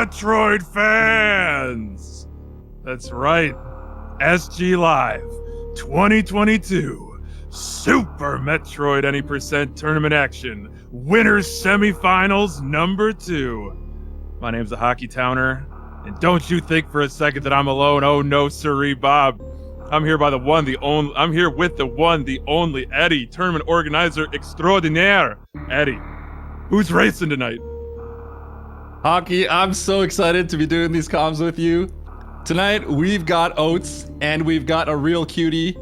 Metroid fans! That's right, SGLive 2022 Super Metroid Any Percent Tournament Action Winners Semifinals number 2. My name's the Hockey Towner, and don't you think for a second that I'm alone. Oh no, sirree, Bob. I'm here by the one, the only. I'm here with the one, the only Eddie, tournament organizer extraordinaire. Eddie, who's racing tonight? Hockey, I'm so excited to be doing these comms with you. Tonight, we've got Oats, and we've got ARealCutie,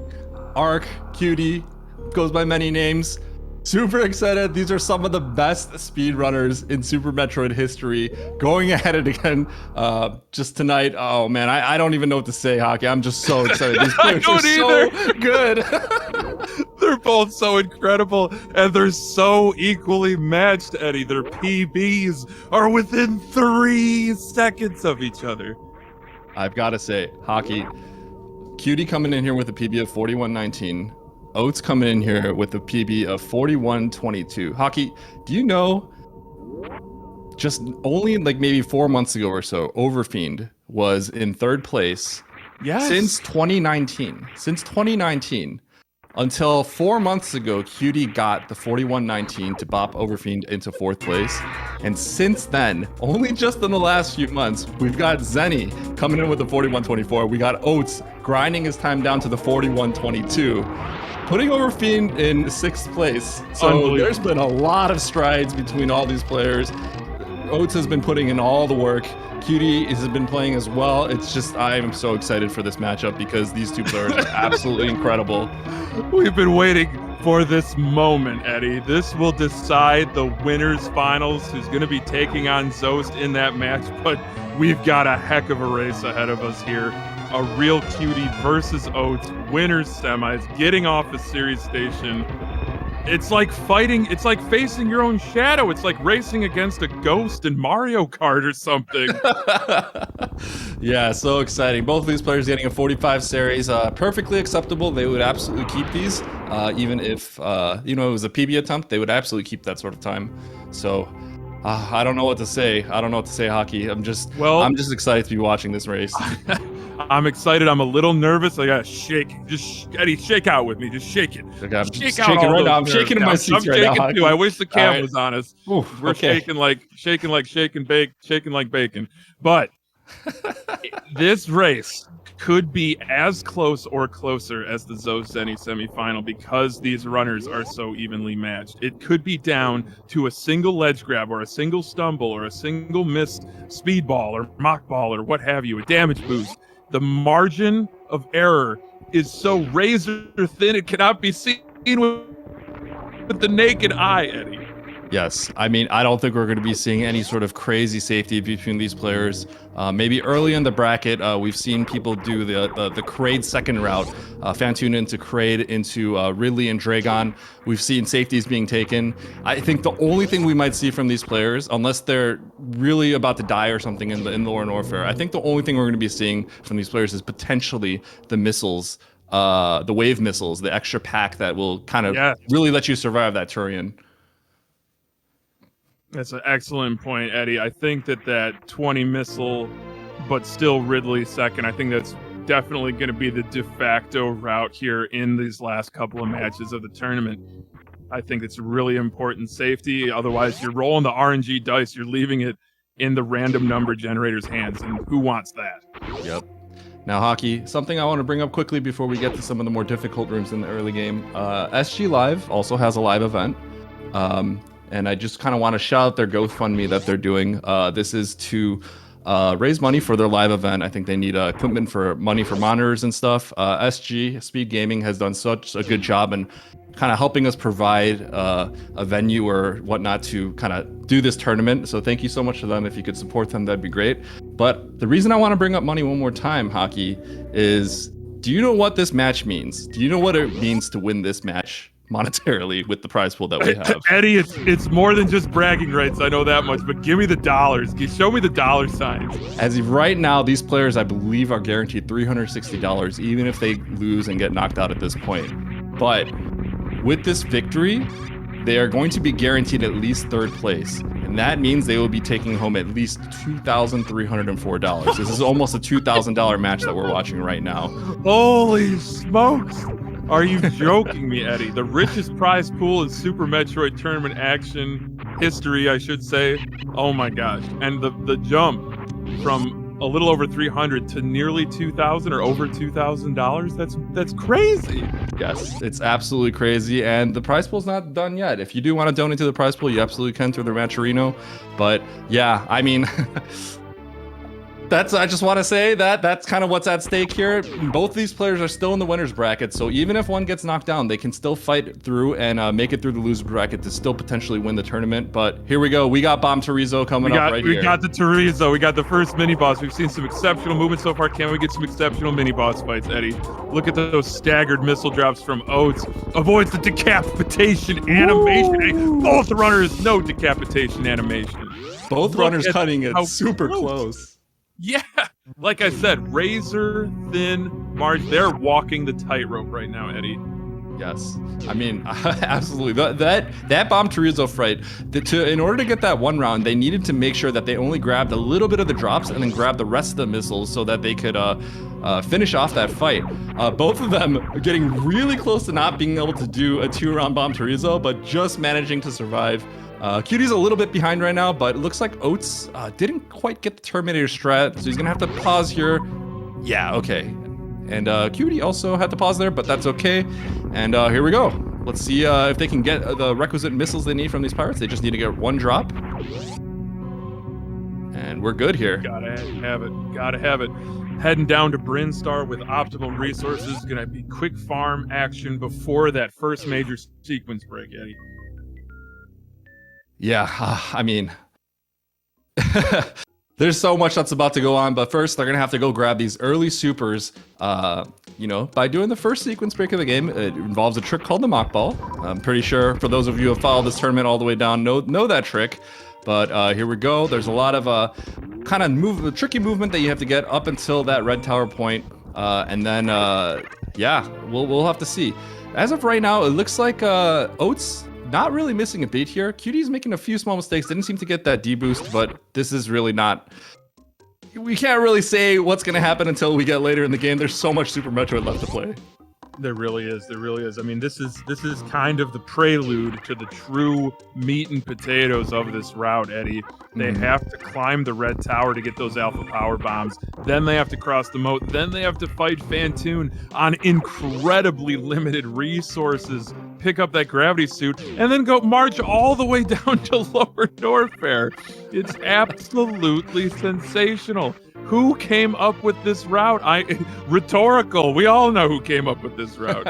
ARealCutie, goes by many names. Super excited. These are some of the best speedrunners in Super Metroid history going at it again just tonight. Oh man, I don't even know what to say, Hockey. I'm just so excited. These players are so good. They're both so incredible, and they're so equally matched, Eddie. Their PBs are within 3 seconds of each other. I've got to say, Hockey, Cutie coming in here with a PB of 41.19. Oats coming in here with a PB of 41.22. Hockey, do you know, just only like maybe 4 months ago or so, Overfiend was in 3rd place since 2019. Since 2019. Until 4 months ago, Cutie got the 41.19 to bop Overfiend into 4th place. And since then, only just in the last few months, we've got Zenny coming in with the 41.24. We got Oats grinding his time down to the 41.22. Putting Overfiend in 6th place. So there's been a lot of strides between all these players. Oats has been putting in all the work. Cutie has been playing as well. It's just, I am so excited for this matchup because these two players are absolutely incredible. We've been waiting for this moment, Eddie. This will decide the winners finals, who's going to be taking on Zost in that match, but we've got a heck of a race ahead of us here. ARealCutie versus Oats, winners semis, getting off a series station. It's like fighting, it's like facing your own shadow. It's like racing against a ghost in Mario Kart or something. Yeah, so exciting. Both of these players getting a 45 series, perfectly acceptable. They would absolutely keep these, even if, it was a PB attempt, they would absolutely keep that sort of time. So, I don't know what to say. I don't know what to say, Hockey. I'm just excited to be watching this race. I'm excited. I'm a little nervous. I gotta shake. Eddie, shake out with me. Just shake it. Okay, I'm shaking right now. I'm shaking in my seats right now. I'm shaking too. I wish the cam right. was on us. Oof, We're shaking like bacon. But this race could be as close or closer as the Zenny semifinal because these runners are so evenly matched. It could be down to a single ledge grab or a single stumble or a single missed speedball or mock ball or what have you, a damage boost. The margin of error is so razor thin it cannot be seen with the naked eye, Eddie. Yes, I mean, I don't think we're going to be seeing any sort of crazy safety between these players. Maybe early in the bracket, we've seen people do the Kraid second route, Phantoon into Kraid into Ridley and Draygon. We've seen safeties being taken. I think the only thing we might see from these players, unless they're really about to die or something in the Norfair, I think the only thing we're going to be seeing from these players is potentially the missiles, the wave missiles, the extra pack that will kind of really let you survive that Tourian. That's an excellent point, Eddie. I think that 20 missile, but still Ridley second, I think that's definitely going to be the de facto route here in these last couple of matches of the tournament. I think it's really important safety. Otherwise, you're rolling the RNG dice. You're leaving it in the random number generator's hands, and who wants that? Yep. Now, Hockey, something I want to bring up quickly before we get to some of the more difficult rooms in the early game. SGLive also has a live event. And I just kind of want to shout out their GoFundMe that they're doing. This is to raise money for their live event. I think they need equipment for money for monitors and stuff. SpeedGaming has done such a good job in kind of helping us provide a venue or whatnot to kind of do this tournament. So thank you so much to them. If you could support them, that'd be great. But the reason I want to bring up money one more time, Hockey, is do you know what this match means? Do you know what it means to win this match monetarily with the prize pool that we have? Eddie, it's more than just bragging rights, I know that much, but give me the dollars. Show me the dollar signs. As of right now, these players, I believe, are guaranteed $360, even if they lose and get knocked out at this point. But with this victory, they are going to be guaranteed at least 3rd place. And that means they will be taking home at least $2,304. This is almost a $2,000 match that we're watching right now. Holy smokes! Are you joking me, Eddie? The richest prize pool in Super Metroid tournament action history, I should say. Oh my gosh. And the jump from a little over 300 to nearly 2,000 or over $2,000, that's crazy. Yes, it's absolutely crazy, and the prize pool's not done yet. If you do want to donate to the prize pool, you absolutely can through the Matcherino. But yeah, I mean, I just want to say that's kind of what's at stake here. Both these players are still in the winner's bracket, so even if one gets knocked down, they can still fight through and make it through the loser bracket to still potentially win the tournament. But here we go. We got Bomb Chorizo coming up right here. We got the Chorizo. We got the first mini boss. We've seen some exceptional movement so far. Can we get some exceptional mini boss fights, Eddie? Look at those staggered missile drops from Oats. Avoids the decapitation animation. Hey, both runners, no decapitation animation. Both runners cutting it super close. Yeah, like I said, razor thin margin. They're walking the tightrope right now, Eddie. Yes, I mean, absolutely. That Bomb Chorizo fight, in order to get that one round, they needed to make sure that they only grabbed a little bit of the drops and then grabbed the rest of the missiles so that they could finish off that fight. Both of them are getting really close to not being able to do a 2-round Bomb Chorizo, but just managing to survive. Cutie's a little bit behind right now, but it looks like Oats didn't quite get the Terminator strat, so he's gonna have to pause here. Yeah, okay. And Cutie also had to pause there, but that's okay. And here we go. Let's see if they can get the requisite missiles they need from these pirates. They just need to get one drop. And we're good here. Gotta have it. Gotta have it. Heading down to Brinstar with optimal resources. Gonna be quick farm action before that first major sequence break, Eddie. Yeah, I mean, there's so much that's about to go on, but first they're gonna have to go grab these early supers, by doing the first sequence break of the game. It involves a trick called the mock ball. I'm pretty sure for those of you who have followed this tournament all the way down know that trick, but here we go. There's a lot of kind of tricky movement that you have to get up until that red tower point, and then yeah, we'll have to see. As of right now, it looks like Oats not really missing a beat here. Cutie's making a few small mistakes. Didn't seem to get that D-boost, but this is really not... We can't really say what's going to happen until we get later in the game. There's so much Super Metroid left to play. There really is. There really is. I mean, this is kind of the prelude to the true meat and potatoes of this route, Eddie. They have to climb the red tower to get those alpha power bombs. Then they have to cross the moat. Then they have to fight Phantoon on incredibly limited resources, pick up that gravity suit, and then go march all the way down to lower Norfair. It's absolutely sensational. Who came up with this route? Rhetorical. We all know who came up with this route.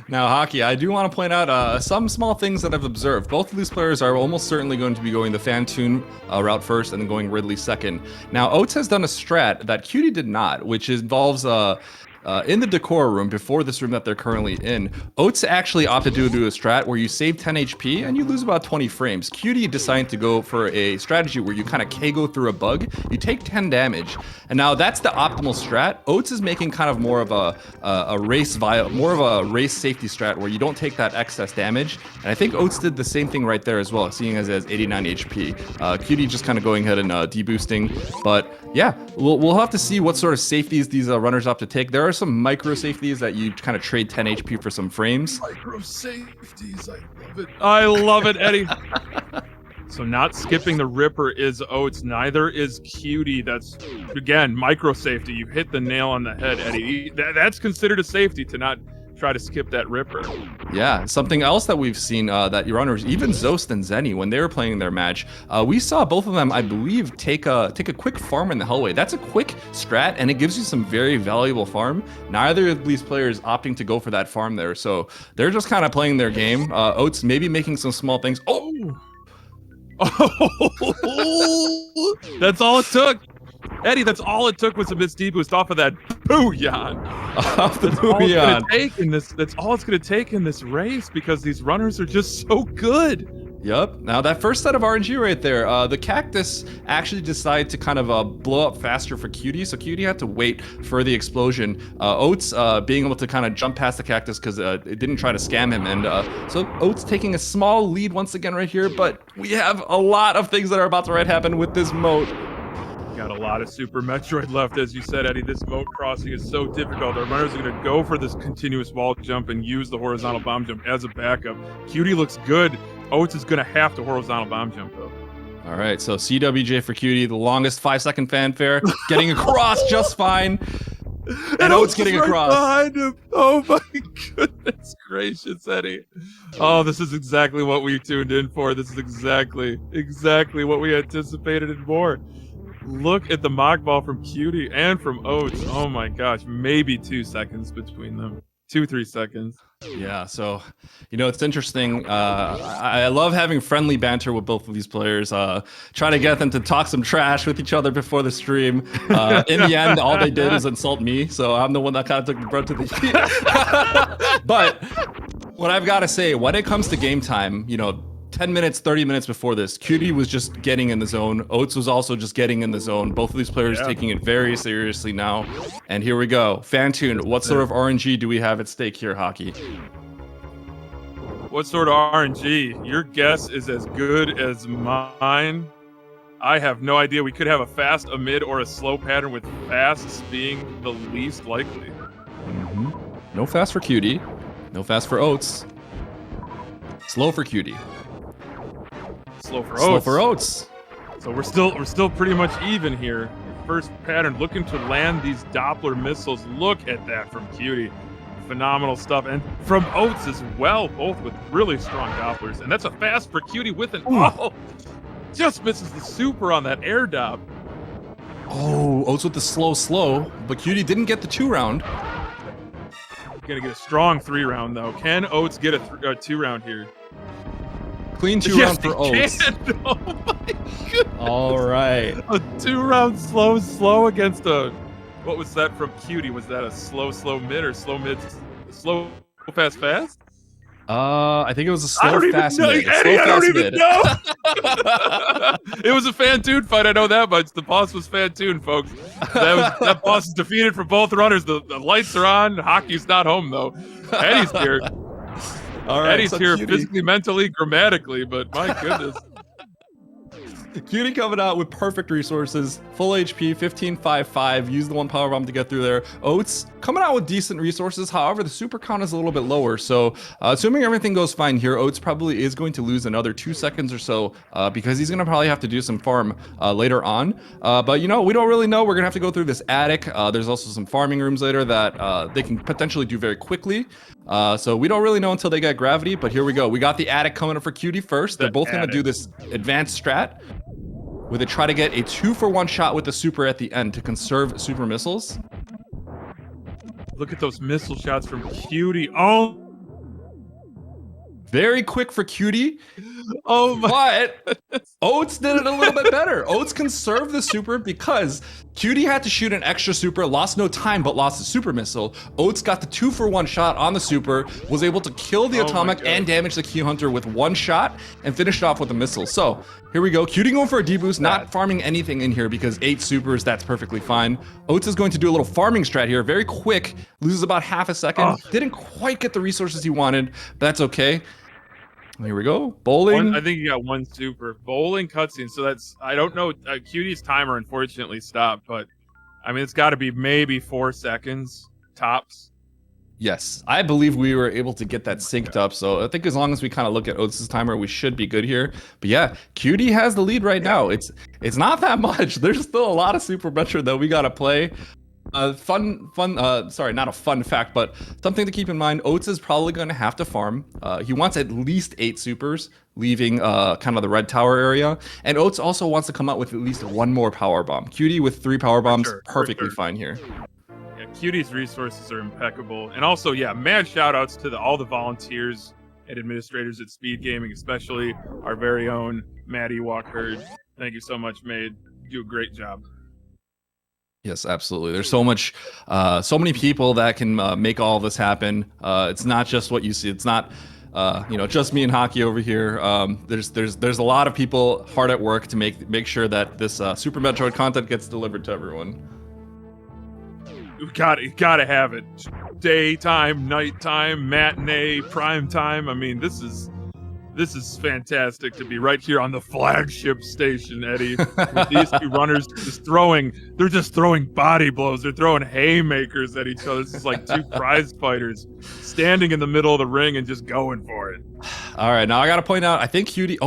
Now, Hockey, I do want to point out some small things that I've observed. Both of these players are almost certainly going to be going the Phantoon route first and then going Ridley second. Now, Oats has done a strat that Cutie did not, which involves in the decor room before this room that they're currently in. Oats actually opted to do a strat where you save 10 HP and you lose about 20 frames. Cutie decided to go for a strategy where you kind of KO through a bug, you take 10 damage, and now that's the optimal strat. Oats is making kind of more of a race safety strat where you don't take that excess damage, and I think Oats did the same thing right there as well, seeing as it has 89 HP. Cutie just kind of going ahead and deboosting, but yeah, we'll have to see what sort of safeties these runners opt to take. There are some micro safeties that you kind of trade 10 HP for some frames. Micro safeties, I love it. I love it, Eddie. So not skipping the Ripper is Oats, neither is Cutie. That's, again, micro safety. You hit the nail on the head, Eddie. That's considered a safety to not try to skip that Ripper. Yeah, something else that we've seen that your runners, even Zost and Zenny, when they were playing their match, we saw both of them, I believe, take a quick farm in the hallway. That's a quick strat, and it gives you some very valuable farm. Neither of these players opting to go for that farm there, so they're just kind of playing their game. Oats maybe making some small things. Oh! That's all it took. Eddie, that's all it took was a missed D-boost off of that booyah. Off the booyah. That's all it's going to take in this race because these runners are just so good. Yep. Now that first set of RNG right there, the cactus actually decided to kind of blow up faster for Cutie, so Cutie had to wait for the explosion. Oats being able to kind of jump past the cactus because it didn't try to scam him, and so Oats taking a small lead once again right here, but we have a lot of things that are about to happen with this moat. Got a lot of Super Metroid left, as you said, Eddie. This moat crossing is so difficult. The runners are going to go for this continuous wall jump and use the horizontal bomb jump as a backup. Cutie looks good. Oats is going to have to horizontal bomb jump, though. All right, so CWJ for Cutie, the longest 5-second fanfare, getting across just fine. And Oats getting across. Behind him. Oh my goodness gracious, Eddie. Oh, this is exactly what we tuned in for. This is exactly what we anticipated and more. Look at the mock ball from Cutie and from Oats. Oh my gosh, maybe 2 seconds between them. 2-3 seconds. Yeah, so, you know, it's interesting. I love having friendly banter with both of these players. Try to get them to talk some trash with each other before the stream. In the end, all they did was insult me, so I'm the one that kind of took the brunt of the heat. But what I've got to say, when it comes to game time, you know, 10 minutes, 30 minutes before this, Cutie was just getting in the zone. Oats was also just getting in the zone. Both of these players taking it very seriously now. And here we go. Phantoon, what sort of RNG do we have at stake here, Hockey? What sort of RNG? Your guess is as good as mine. I have no idea. We could have a fast, a mid, or a slow pattern, with fasts being the least likely. No fast for Cutie. No fast for Oats. Slow for Cutie. Slow for Oats. Slow for Oats. So we're still pretty much even here. First pattern, looking to land these Doppler missiles. Look at that from Cutie. Phenomenal stuff. And from Oats as well, both with really strong Dopplers. And that's a fast for Cutie with an just misses the super on that air dop. Oh, Oats with the slow, but Cutie didn't get the 2-round. Gonna get a strong 3-round though. Can Oats get a 2-round here? Clean 2-round for Oats. Can. Oh my goodness. All right. A 2-round slow against a, what was that from Cutie? Was that a slow mid or slow fast? I think it was a slow fast mid. Eddie, I don't even know. It was a Phantoon fight. I know that much. The boss was Phantoon, folks. That boss is defeated for both runners. The lights are on. Hockey's not home though. Eddie's here. All right, Eddie's so here Cutie. physically, mentally, grammatically, but my goodness. Cutie coming out with perfect resources, full HP, 15.55, use the 1 power bomb to get through there. Oats coming out with decent resources, however, the super count is a little bit lower, so assuming everything goes fine here, Oats probably is going to lose another 2 seconds or so because he's going to probably have to do some farm later on. But, you know, we don't really know. We're going to have to go through this attic. There's also some farming rooms later that they can potentially do very quickly. So we don't really know until they get gravity, but here we go. We got the attic coming up for Cutie first. They're both going to do this advanced strat, where they try to get a 2-for-1 shot with the super at the end to conserve super missiles. Look at those missile shots from Cutie. Oh, very quick for Cutie. oh my. But Oats did it a little bit better. Oats conserved the super because Cutie had to shoot an extra super, lost no time, but lost the super missile. Oats got the 2-for-1 shot on the super, was able to kill the atomic and damage the Q Hunter with 1 shot, and finished off with a missile. So here we go. Cutie going for a deboost, not farming anything in here because 8 supers, that's perfectly fine. Oats is going to do a little farming strat here, very quick, loses about half a second. Didn't quite get the resources he wanted, but that's okay. Here we go. Bowling. I think you got 1 super. Bowling cutscene. So that's, I don't know. Cutie's timer unfortunately stopped, but I mean, it's got to be maybe 4 seconds tops. Yes, I believe we were able to get that synced up. So I think as long as we kind of look at Oats' timer, we should be good here. But yeah, Cutie has the lead right now. It's not that much. There's still a lot of Super Metro that we got to play. Sorry, not a fun fact, but something to keep in mind. Oats is probably going to have to farm. He wants at least 8 supers, leaving kind of the red tower area. And Oats also wants to come out with at least 1 more power bomb. Cutie with 3 power bombs, perfectly fine here. Yeah, Cutie's resources are impeccable. And also, yeah, mad shout outs to all the volunteers and administrators at SpeedGaming, especially our very own Maddie Walker. Thank you so much, Maid. You do a great job. Yes, absolutely. There's so many people that can make all this happen. It's not just what you see. It's not you know, just me and Hockey over here. There's a lot of people hard at work to make sure that this Super Metroid content gets delivered to everyone. You gotta have it. Daytime, nighttime, matinee, prime time. I mean, this is fantastic to be right here on the flagship station, Eddie. With these two runners they're just throwing body blows. They're throwing haymakers at each other. This is like two prize fighters standing in the middle of the ring and just going for it. All right, now I gotta point out, I think Cutie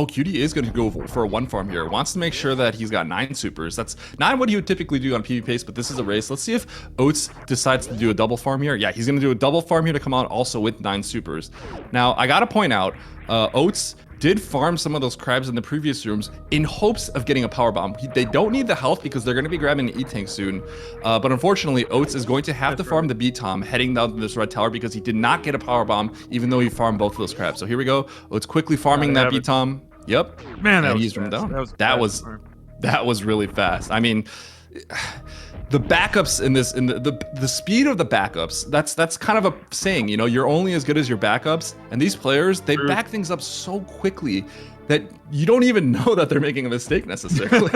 is gonna go for a one farm here. Wants to make sure that he's got 9 supers. That's not what he would typically do on PvP pace, but this is a race. Let's see if Oats decides to do a double farm here. Yeah, he's gonna do a double farm here to come out also with 9 supers. Now, I gotta point out, Oats did farm some of those crabs in the previous rooms in hopes of getting a power bomb. They don't need the health because they're going to be grabbing an E-Tank soon. But unfortunately, Oats is going to have to farm the B-Tom heading down to this red tower because he did not get a power bomb even though he farmed both of those crabs. So here we go. Oats quickly farming that B-Tom. Yep. Man, that was fast. down. That was really fast. I mean, the backups in this, the speed of the backups, that's kind of a saying, you know, you're only as good as your backups. And these players, they back things up so quickly that you don't even know that they're making a mistake necessarily.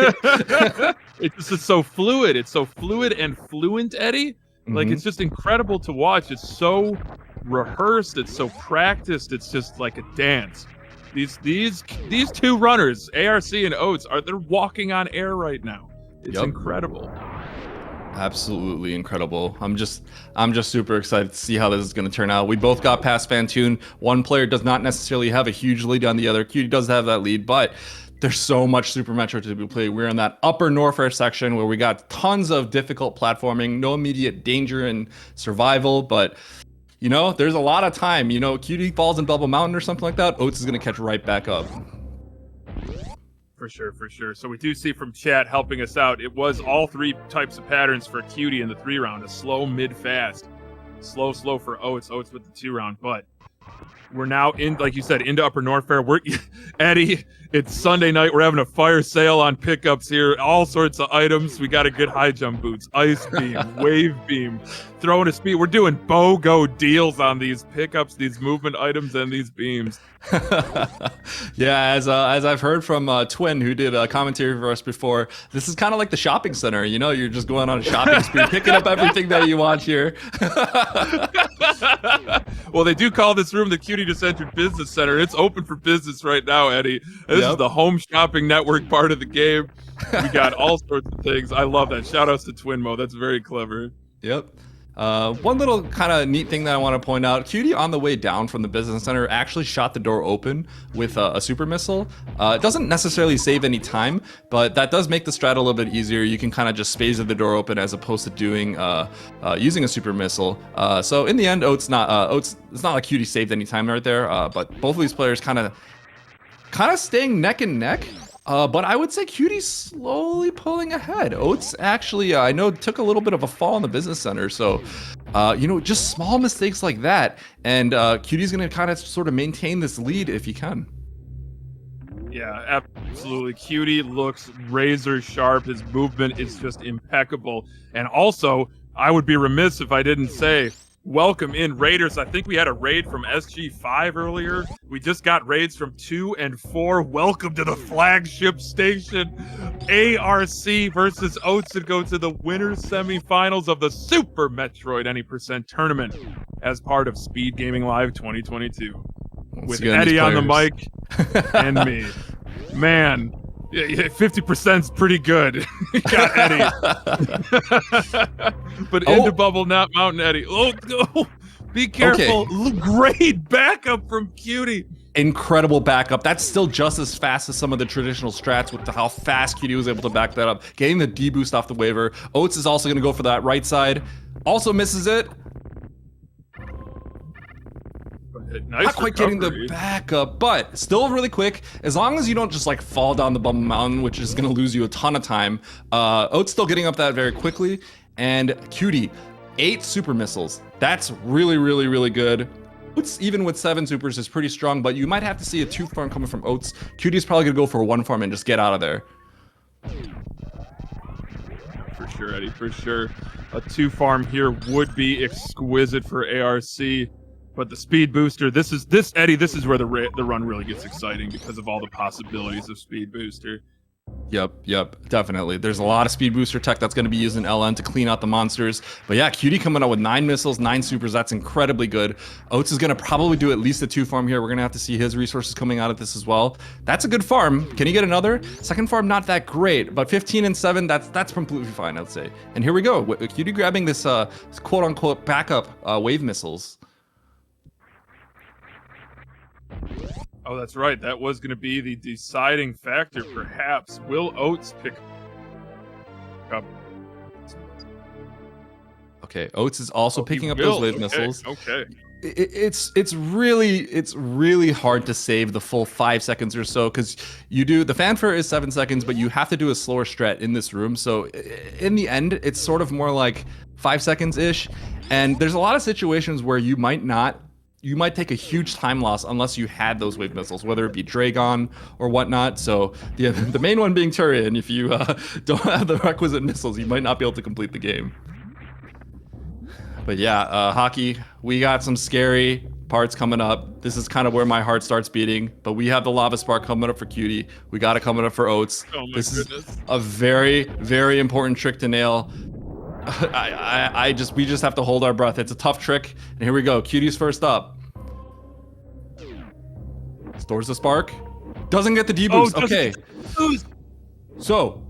It's so fluid. It's so fluid and fluent, Eddie. Like, it's just incredible to watch. It's so rehearsed. It's so practiced. It's just like a dance. These two runners, ARC and Oats, they're walking on air right now. It's incredible. Absolutely incredible. I'm just super excited to see how this is going to turn out. We both got past Phantoon. One player does not necessarily have a huge lead on the other. Cutie does have that lead, but there's so much Super Metroid to be played. We're in that upper Norfair section where we got tons of difficult platforming, no immediate danger and survival, but you know, there's a lot of time. You know, Cutie falls in Bubble Mountain or something like that, Oats is going to catch right back up. For sure. So we do see from chat helping us out, it was all 3 types of patterns for Cutie in the 3 round. A slow, mid, fast. Slow for Oats with the 2 round. But we're now in, like you said, into Upper Norfair. Eddie, it's Sunday night. We're having a fire sale on pickups here. All sorts of items. We got a good high jump boots, ice beam, wave beam, throwing a speed. We're doing BOGO deals on these pickups, these movement items, and these beams. Yeah, as I've heard from Twin, who did a commentary for us before, this is kind of like the shopping center. You know, you're just going on a shopping spree, picking up everything that you want here. Well, they do call this room the Cutie Just Entered Business Center. It's open for business right now, Eddie. This is the home shopping network part of the game. We got all sorts of things. I love that. Shout outs to Twinmo. That's very clever. Yep. One little kind of neat thing that I want to point out, Cutie on the way down from the business center actually shot the door open with a super missile. It doesn't necessarily save any time, but that does make the strat a little bit easier. You can kind of just phaser the door open as opposed to doing using a super missile. So in the end, it's not like Cutie saved any time right there, but both of these players kind of staying neck and neck. But I would say Cutie's slowly pulling ahead. Oats actually, I know, took a little bit of a fall in the business center. So, you know, just small mistakes like that. And Cutie's going to kind of sort of maintain this lead if he can. Yeah, absolutely. Cutie looks razor sharp. His movement is just impeccable. And also, I would be remiss if I didn't say, welcome in raiders. I think we had a raid from SG5 earlier. We just got raids from 2 and 4. Welcome to the flagship station. ARC versus Oats to go to the winners semifinals of the Super Metroid Any Percent tournament as part of SpeedGaming Live 2022. With Eddie on the mic and me. Man, 50%'s pretty good. You got Eddie. But into Bubble Not Mountain Eddie. Oh, no. Be careful. Okay. Great backup from Cutie. Incredible backup. That's still just as fast as some of the traditional strats with how fast Cutie was able to back that up. Getting the D boost off the waiver. Oats is also going to go for that right side. Also misses it. Nice Not quite getting the backup, but still really quick. As long as you don't just like fall down the Bubble Mountain, which is going to lose you a ton of time. Oats still getting up that very quickly. And Cutie, 8 super missiles. That's really, really, really good. Oats, even with 7 supers, is pretty strong, but you might have to see a 2 farm coming from Oats. Cutie's probably going to go for a 1 farm and just get out of there. For sure, Eddie, for sure. A 2 farm here would be exquisite for ARC. But the speed booster, Eddie, this is where the run really gets exciting because of all the possibilities of speed booster. Yep, definitely. There's a lot of speed booster tech that's going to be used in LN to clean out the monsters. But yeah, Cutie coming out with 9 missiles, 9 supers. That's incredibly good. Oats is going to probably do at least a 2 farm here. We're going to have to see his resources coming out of this as well. That's a good farm. Can he get another? Second farm, not that great, but 15 and 7, that's completely fine, I'd say. And here we go. Cutie grabbing this quote-unquote backup wave missiles. Oh, that's right. That was going to be the deciding factor, perhaps. Will Oats pick up? Okay, Oats is also picking up those wave missiles. Okay. It's really hard to save the full 5 seconds or so, because the fanfare is 7 seconds, but you have to do a slower strat in this room. So in the end, it's sort of more like 5 seconds ish. And there's a lot of situations where you might take a huge time loss unless you had those wave missiles, whether it be Draygon or whatnot. So the main one being Tourian, if you don't have the requisite missiles, you might not be able to complete the game. But yeah, Hockey, we got some scary parts coming up. This is kind of where my heart starts beating, but we have the Lava Spark coming up for Cutie. We got it coming up for Oats. Oh my this goodness. is a very, very important trick to nail. We just have to hold our breath. It's a tough trick. And here we go. Cutie's first up. Stores the spark. Doesn't get the deboost. Okay. So,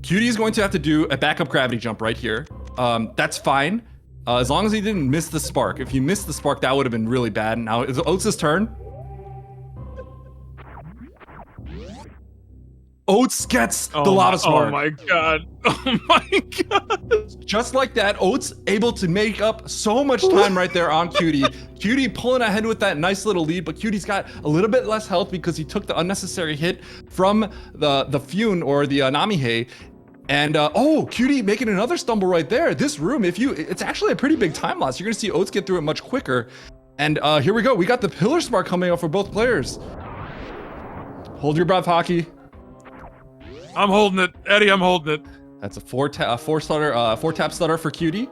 Cutie is going to have to do a backup gravity jump right here. That's fine. As long as he didn't miss the spark. If he missed the spark, that would have been really bad. Now, it's Oats' turn. Oats gets the Lava Spark. Oh my god. Oh my god. Just like that, Oats able to make up so much time right there on Cutie. Cutie pulling ahead with that nice little lead, but Cutie's got a little bit less health because he took the unnecessary hit from the Phantoon or the Namihe. And Cutie making another stumble right there. This room, it's actually a pretty big time loss. You're gonna see Oats get through it much quicker. And here we go. We got the Pillar Spark coming up for both players. Hold your breath, Hockey. I'm holding it, Eddie. I'm holding it. That's a four tap stutter for Cutie.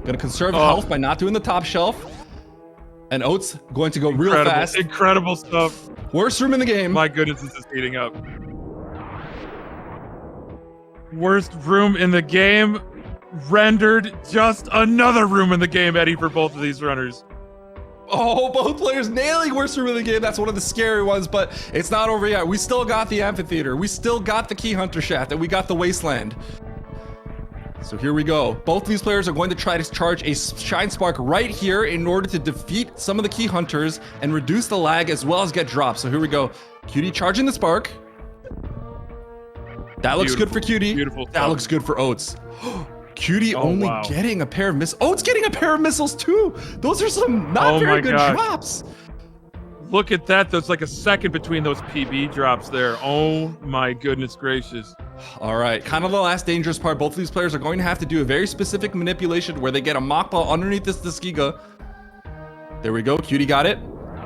Gonna conserve health by not doing the top shelf. And Oats going to go real fast. Incredible stuff. Worst room in the game. My goodness, this is heating up. Worst room in the game. Rendered just another room in the game, Eddie, for both of these runners. Oh, both players nailing worst room in the game. That's one of the scary ones, but it's not over yet. We still got the amphitheater. We still got the key hunter shaft, and we got the wasteland. So here we go. Both of these players are going to try to charge a shine spark right here in order to defeat some of the key hunters and reduce the lag as well as get drops. So here we go. Cutie charging the spark. That looks good for Cutie. Beautiful. That looks good for Oats. Cutie getting a pair of missiles. Oats getting a pair of missiles too. Those are some not very good drops. Look at that. There's like a second between those PB drops there. Oh my goodness gracious. All right, kind of the last dangerous part. Both of these players are going to have to do a very specific manipulation where they get a mock ball underneath this Skiga. There we go. Cutie got it.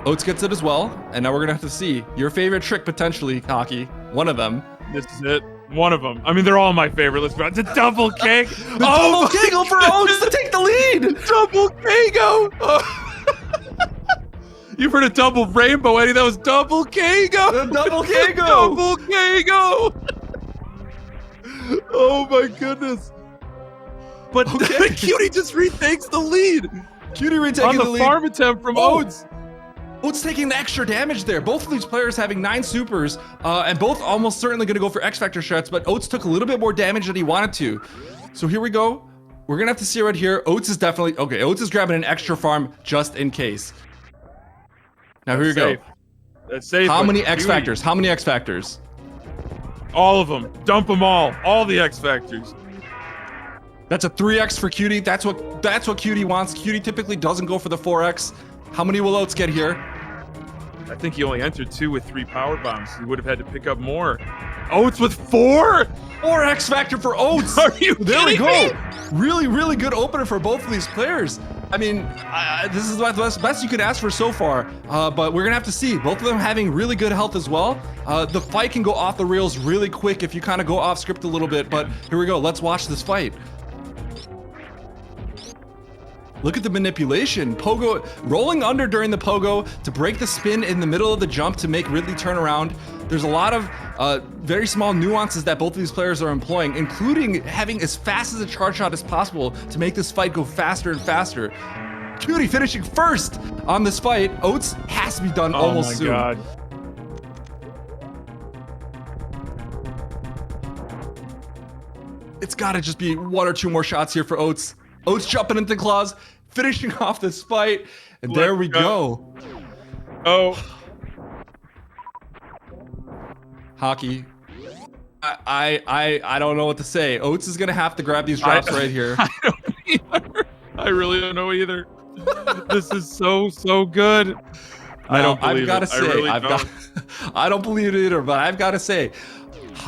Oats gets it as well. And now we're going to have to see your favorite trick potentially, Hockey. One of them. This is it. One of them. I mean, they're all my favorite. Let's be honest. The double cake. Double Kegel for Oats to take the lead. Double Kego. Oh. You've heard of double rainbow, Eddie. That was double Kego. The double Kego. Double Kego. Oh my goodness. But Cutie just retakes the lead. Cutie retaking the lead. On the farm attempt from Oats. Oats taking the extra damage there. Both of these players having 9 supers, and both almost certainly going to go for X Factor shots, but Oats took a little bit more damage than he wanted to. So here we go. We're going to have to see right here. Oats is definitely... Okay, Oats is grabbing an extra farm just in case. Now here we go. That's safe. How many X Factors? How many X Factors? All of them. Dump them all. All the X Factors. That's a 3X for Cutie. That's what Cutie wants. Cutie typically doesn't go for the 4X. How many will Oats get here? I think he only entered 2 with 3 power bombs. He would have had to pick up more. Oats with 4? 4 X Factor for Oats. Are you There we kidding go. me? Really, really good opener for both of these players. I mean, this is the best you could ask for so far, but we're gonna have to see. Both of them having really good health as well. The fight can go off the rails really quick if you kind of go off script a little bit, but here we go. Let's watch this fight. Look at the manipulation. Pogo rolling under during the pogo to break the spin in the middle of the jump to make Ridley turn around. There's a lot of very small nuances that both of these players are employing, including having as fast as a charge shot as possible to make this fight go faster and faster. Cutie finishing first on this fight. Oats has to be done almost soon. Oh my god. It's gotta just be 1 or 2 more shots here for Oats. Oats jumping into the claws, finishing off this fight, and there we go. Oh. Hockey. I don't know what to say. Oats is gonna have to grab these drops right here. I don't either. I really don't know either. This is so good. I don't believe I've got to it. say, I really I don't believe it either, but I've got to say,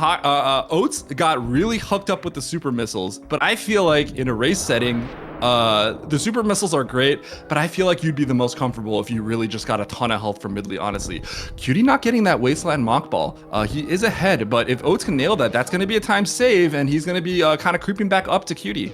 Oats got really hooked up with the super missiles, but I feel like in a race setting, the super missiles are great, but I feel like you'd be the most comfortable if you really just got a ton of health from Ridley, honestly. Cutie not getting that wasteland mock ball. He is ahead, but if Oats can nail that, that's going to be a time save, and he's going to be kind of creeping back up to Cutie.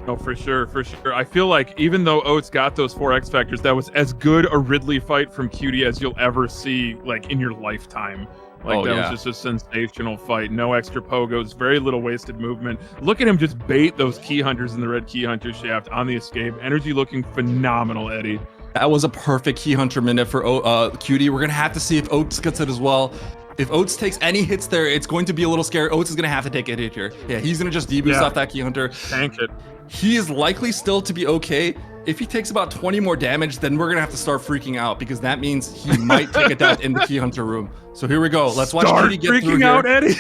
No, for sure. I feel like even though Oats got those 4 X Factors, that was as good a Ridley fight from Cutie as you'll ever see, like, in your lifetime. Like, that was just a sensational fight. No extra pogos, very little wasted movement. Look at him just bait those key hunters in the red key hunter shaft on the escape. Energy looking phenomenal, Eddie. That was a perfect key hunter minute for Cutie. We're going to have to see if Oats gets it as well. If Oats takes any hits there, it's going to be a little scary. Oats is going to have to take a hit here. Yeah, he's going to just deboost off that key hunter. Tank it. He is likely still to be okay. If he takes about 20 more damage, then we're going to have to start freaking out because that means he might take a death in the key hunter room. So here we go. Let's watch Cutie get through freaking out, here. Eddie.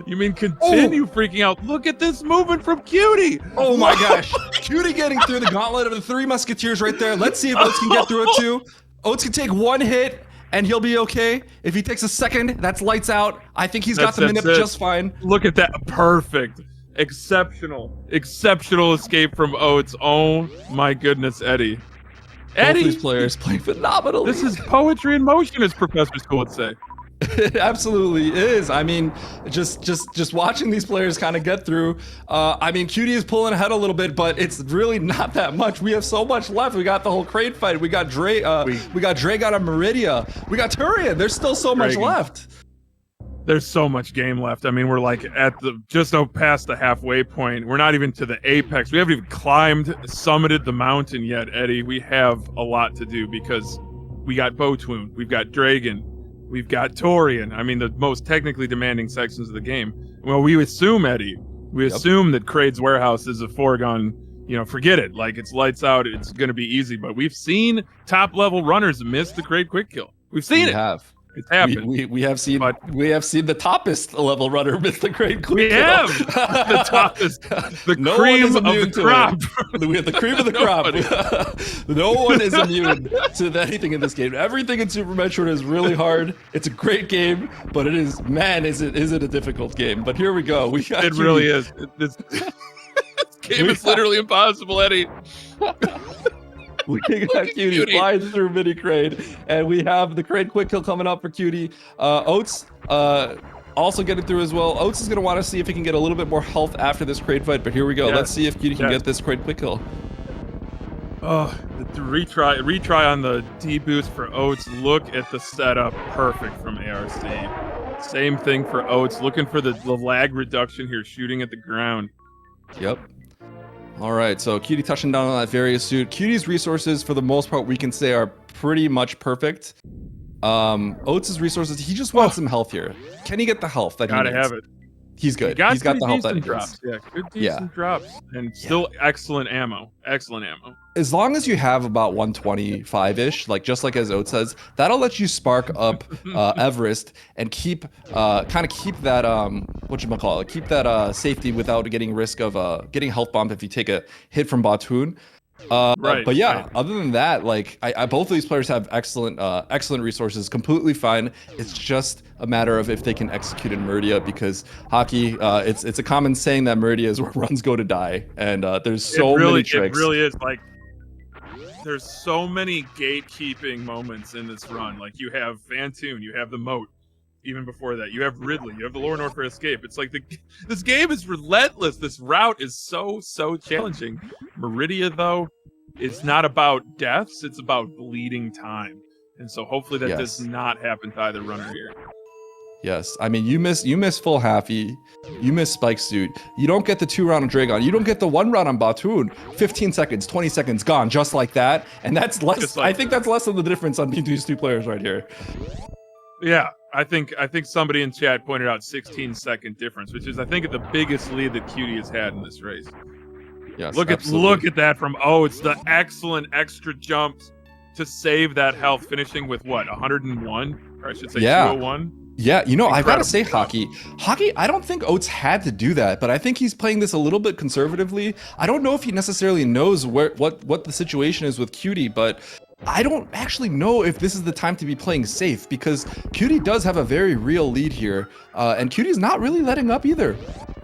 You mean continue freaking out? Look at this movement from Cutie. Oh my gosh. Cutie getting through the gauntlet of the 3 musketeers right there. Let's see if Oats can get through it too. Oats can take 1 hit and he'll be okay. If he takes a second, that's lights out. I think he's got the minute just fine. Look at that. Perfect. Exceptional escape from Oats. Oh my goodness, Eddie. Both these players playing phenomenally. This is poetry in motion, as Professor School would say. It absolutely is. I mean, just watching these players kind of get through. I mean, Cutie is pulling ahead a little bit, but it's really not that much. We have so much left. We got the whole Kraid fight. We got we got Draygon and Meridia. We got Tourian. There's still so much left. There's so much game left. I mean, we're like at the just past the halfway point. We're not even to the apex. We haven't even summited the mountain yet, Eddie. We have a lot to do because we got Phantoon, we've got Draygon, we've got Tourian. I mean, the most technically demanding sections of the game. Well, we assume, Eddie, assume that Kraid's warehouse is a foregone. You know, forget it. Like, it's lights out. It's going to be easy. But we've seen top level runners miss the Kraid quick kill. We've seen it. It's happened. We have seen the toppest level runner miss the Kraid quick We kill. have the toppest, the cream of the crop. We have the cream of the crop. No one is immune to anything in this game. Everything in Super Metroid is really hard. It's a great game, but it is, man, is it a difficult game. But here we go. We got it really is. This game is literally impossible, Eddie. We got Cutie flying through mini Kraid, and we have the Kraid quick kill coming up for Cutie. Oats also getting through as well. Oats is going to want to see if he can get a little bit more health after this Kraid fight, but here we go. Let's see if Cutie can get this Kraid quick kill. Oh, the retry on the D-boost for Oats. Look at the setup. Perfect from ARC. Same thing for Oats. Looking for the lag reduction here, shooting at the ground. Yep. All right, so Cutie touching down on that various suit. Cutie's resources, for the most part, we can say are pretty much perfect. Oats' resources, he just wants some health here. Can he get the health that he needs? Gotta have it. He's good. He's got the health that he needs. Yeah, good decent drops. And still excellent ammo. Excellent ammo. As long as you have about 125-ish, like just like as Oats says, that'll let you spark up Everest and keep keep that whatchamacallit, keep that safety without getting risk of getting health bump if you take a hit from Phantoon. But yeah, other than that, like both of these players have excellent resources, completely fine. It's just a matter of if they can execute in Meridia, because hockey, it's a common saying that Meridia is where runs go to die, and there's so many tricks. It really is. Like, there's so many gatekeeping moments in this run. Like, you have Phantoon, you have the moat, even before that. You have Ridley. You have the lower Norfair escape. It's like this game is relentless. This route is so challenging. Meridia, though, it's not about deaths. It's about bleeding time. And so hopefully that does not happen to either runner here. Yes, I mean you miss full halfy, you miss spike suit. You don't get the 2-round on Draygon. You don't get the 1 round on Phantoon. 15 seconds, 20 seconds gone, just like that. And that's less. I think that's less than the difference on these two players right here. Yeah, I think somebody in chat pointed out 16-second difference, which is I think the biggest lead that Cutie has had in this race. Yes, look at that from Oats. The excellent extra jumps to save that health, finishing with what 101, or I should say 201. Yeah, you know, I've got to say, Hockey, I don't think Oats had to do that, but I think he's playing this a little bit conservatively. I don't know if he necessarily knows what the situation is with Cutie, but I don't actually know if this is the time to be playing safe, because Cutie does have a very real lead here, and Cutie's not really letting up either.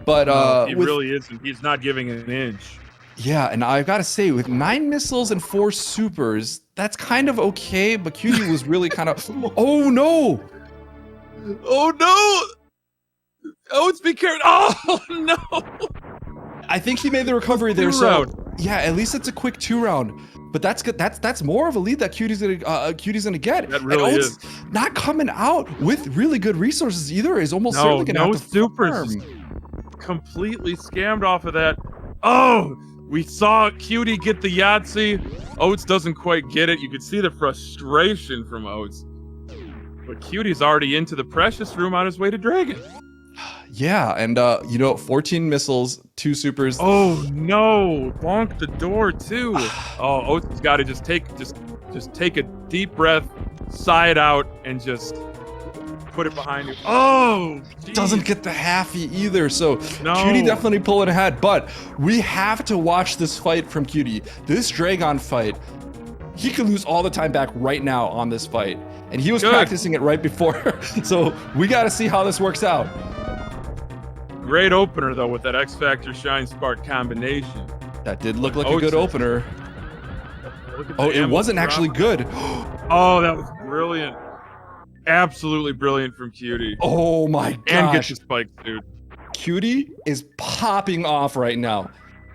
But he really isn't. He's not giving an inch. Yeah, and I've got to say, with 9 missiles and 4 supers, that's kind of okay, but Cutie was really kind of... Oh, no! Oh no! Oats, be careful! Oh no! I think he made the recovery there. So yeah, at least it's a quick 2-round. But that's good. That's more of a lead that Cutie's gonna get. That really is. Not coming out with really good resources either is almost certainly gonna have to supers. Completely scammed off of that. Oh, we saw Cutie get the Yahtzee. Oats doesn't quite get it. You could see the frustration from Oats. But Cutie's already into the Precious Room on his way to Draygon. Yeah, and you know, 14 missiles, 2 supers. Oh no! Bonk the door too. Oh, Oats has got to just take a deep breath, sigh it out, and just put it behind you. Oh! Geez. Doesn't get the halfy either, so Cutie definitely pulling ahead. But we have to watch this fight from Cutie. This Draygon fight, he could lose all the time back right now on this fight. And he was practicing it right before. So we got to see how this works out. Great opener, though, with that X Factor Shine Spark combination. That did look like a good opener. Oh, it wasn't actually good. Oh, that was brilliant. Absolutely brilliant from Cutie. Oh, my gosh. And gets the spike, dude. Cutie is popping off right now.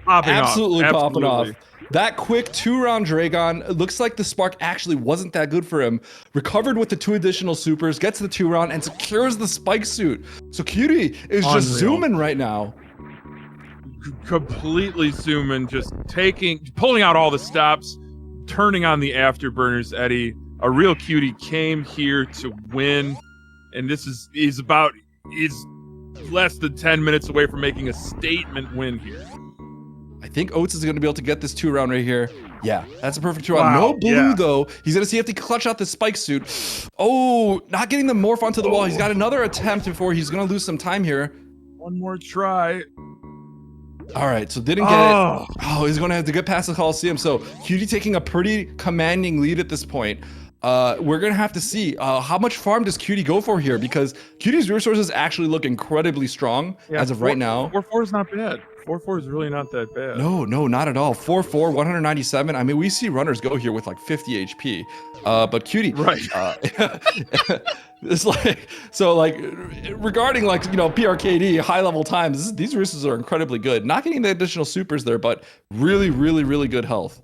Absolutely popping off. That quick 2-round Draygon, it looks like the spark actually wasn't that good for him. Recovered with the 2 additional supers, gets the 2-round, and secures the spike suit. So Cutie is just zooming right now. Completely zooming, just pulling out all the stops, turning on the afterburners, Eddie. ARealCutie came here to win, and this is he's less than 10 minutes away from making a statement win here. I think Oats is going to be able to get this 2-round right here. Yeah, that's a perfect 2-round. Wow, no blue, though. He's going to see if he can clutch out the spike suit. Oh, not getting the morph onto the wall. He's got another attempt before he's going to lose some time here. One more try. All right, so didn't get it. Oh, he's going to have to get past the Coliseum. So Cutie taking a pretty commanding lead at this point. We're going to have to see how much farm does Cutie go for here, because Cutie's resources actually look incredibly strong as of right now. 4-4 is not bad. 4-4 is really not that bad. No, not at all. 4-4, 197. I mean, we see runners go here with like 50 HP. But Cutie, right? It's like, so like regarding like, you know, PRKD high level times, these resources are incredibly good. Not getting the additional supers there, but really, really, really good health.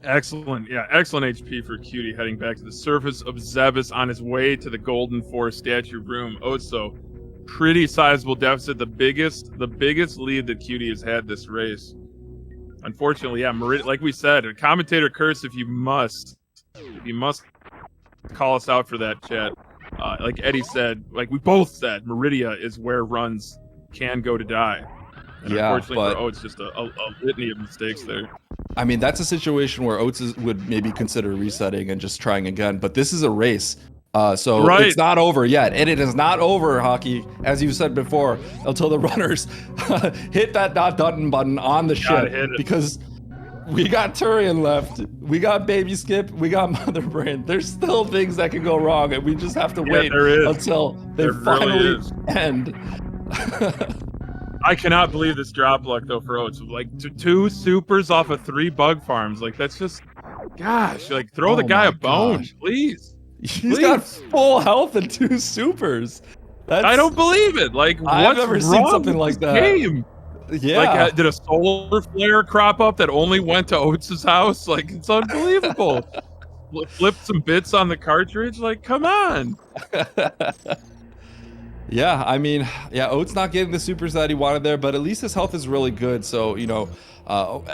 Excellent. Yeah, excellent HP for Cutie heading back to the surface of Zebus on his way to the Golden Forest statue room. Oatso, pretty sizable deficit, the biggest lead that Cutie has had this race. Unfortunately, yeah, like we said, a commentator curse if you must call us out for that, chat. Like Eddie said, like we both said, Meridia is where runs can go to die. And unfortunately for Oats, just a litany of mistakes there. I mean, that's a situation where Oats would maybe consider resetting and just trying again, but this is a race. So it's not over yet, and it is not over, Hockey, as you said before, until the runners hit that not done button on the ship, because we got Tourian left, we got Baby Skip, we got Mother Brain. There's still things that can go wrong, and we just have to wait until they finally end. I cannot believe this drop luck though for Oats. Like 2 supers off of 3 bug farms. Like that's just, gosh, like throw the guy a bone, please. He's got full health and 2 supers. I don't believe it. Like, I've never seen something like that. Game? Yeah. Like, did a solar flare crop up that only went to Oats' house? Like, it's unbelievable. Flipped some bits on the cartridge. Like, come on. Yeah, I mean, yeah, Oats not getting the supers that he wanted there, but at least his health is really good. So, you know,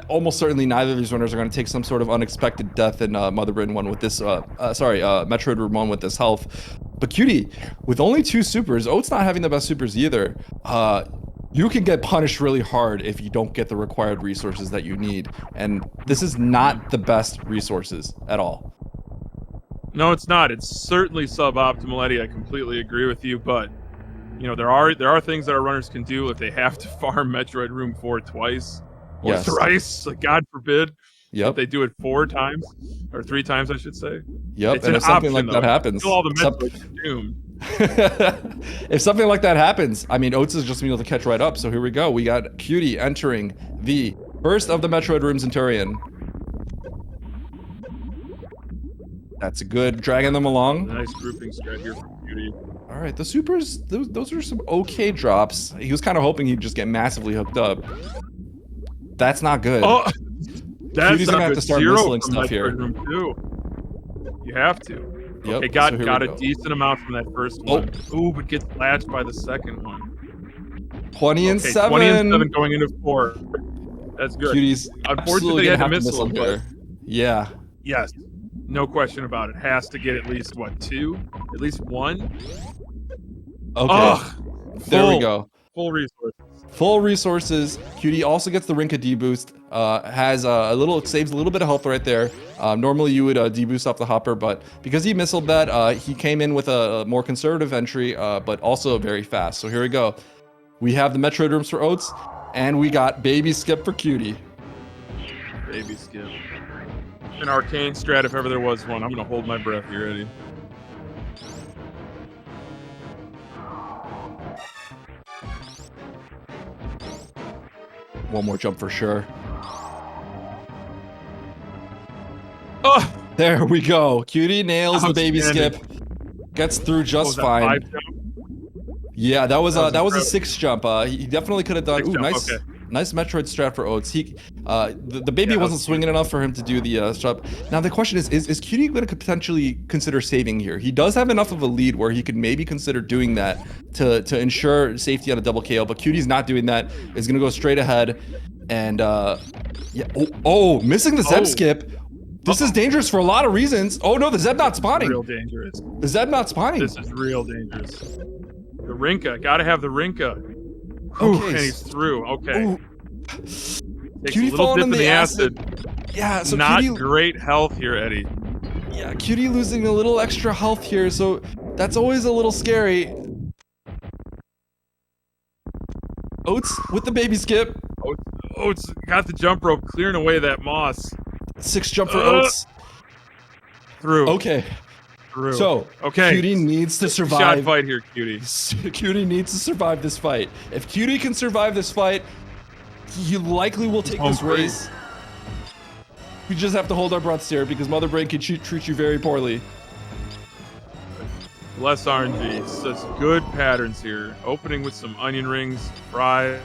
almost certainly neither of these runners are going to take some sort of unexpected death in Mother Brain 1 with this, Metroid Room 1 with this health. But Cutie, with only 2 supers, Oats not having the best supers either, you can get punished really hard if you don't get the required resources that you need. And this is not the best resources at all. No, it's not. It's certainly suboptimal, Eddie. I completely agree with you, but you know, there are things that our runners can do if they have to farm Metroid Room 4 twice or thrice. Like, God forbid. Yep. If they do it 4 times or 3 times, I should say. Yep. It's and an if something option, like that happens, still all the Metroids are doomed. if something like that happens, I mean, Oats is just able to catch right up. So here we go. We got Cutie entering the first of the Metroid rooms in Tourian. That's a good dragging them along. Nice grouping strat here from Cutie. All right, the supers, those are some okay drops. He was kind of hoping he'd just get massively hooked up. That's not good. Oh, that's Cutie's gonna have to start missing stuff here. Room 2. You have to. Yep, okay, got so a decent amount from that first one. Ooh, but gets latched by the second one. 20 and 7. 20 and 7 going into 4. That's good. Cutie's unfortunately had to miss him here. Yeah. Yes. No question about it. Has to get at least, what, 2? At least 1? Okay. Ugh, there we go. Full resources. Full resources. Cutie also gets the Rinka deboost. Saves a little bit of health right there. Normally you would deboost off the hopper, but because he missiled that, he came in with a more conservative entry, but also very fast. So here we go. We have the Metroid rooms for Oats, and we got Baby Skip for Cutie. Baby Skip. An arcane strat if ever there was one. I'm gonna hold my breath here, Eddie. One more jump for sure. Oh, there we go. Cutie nails the Baby Skip. Gets through just fine. Yeah, that was a 6 jump. He definitely could have done. Ooh, nice. Okay. Nice Metroid strat for Oats. The baby wasn't swinging enough for him to do the jump. Now the question is Cutie going to potentially consider saving here? He does have enough of a lead where he could maybe consider doing that to ensure safety on a double KO, but Cutie's not doing that. Is going to go straight ahead, and yeah. Oh, missing the Zeb skip. This is dangerous for a lot of reasons. Oh no, the Zeb not spawning. Real dangerous. The Zeb not spawning. This is real dangerous. The Rinka, gotta have the Rinka. Okay, and he's through. Okay. Takes Cutie a little dip in the acid. Yeah, so not Cutie, great health here, Eddie. Yeah, Cutie losing a little extra health here, so that's always a little scary. Oats with the Baby Skip. Oats got the jump rope, clearing away that moss. 6 jump for Oats. Through. Okay. Through. So, Cutie needs to survive. Shot fight here, Cutie. Cutie needs to survive this fight. If Cutie can survive this fight, he likely will take this race. We just have to hold our breaths here because Mother Brain can treat you very poorly. Less RNG. Such good patterns here. Opening with some onion rings, fries.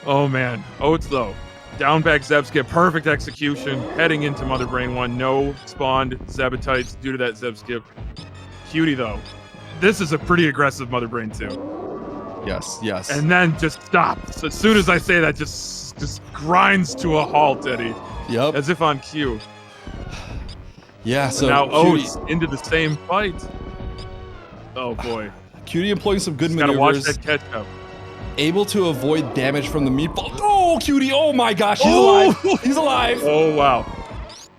Oh man. Oats though. Down back Zeb skip, perfect execution. Heading into Mother Brain 1, no spawned Zebatites due to that Zeb skip. Cutie though, this is a pretty aggressive Mother Brain 2. Yes, yes. And then just stops. As soon as I say that, just grinds to a halt, Eddie. Yep. As if on cue. Yeah, so now Oats into the same fight. Oh boy. Cutie employing some good maneuvers. maneuvers. Gotta watch that catch up. Able to avoid damage from the meatball. Oh, Cutie! Oh my gosh, he's alive! He's alive! Oh wow,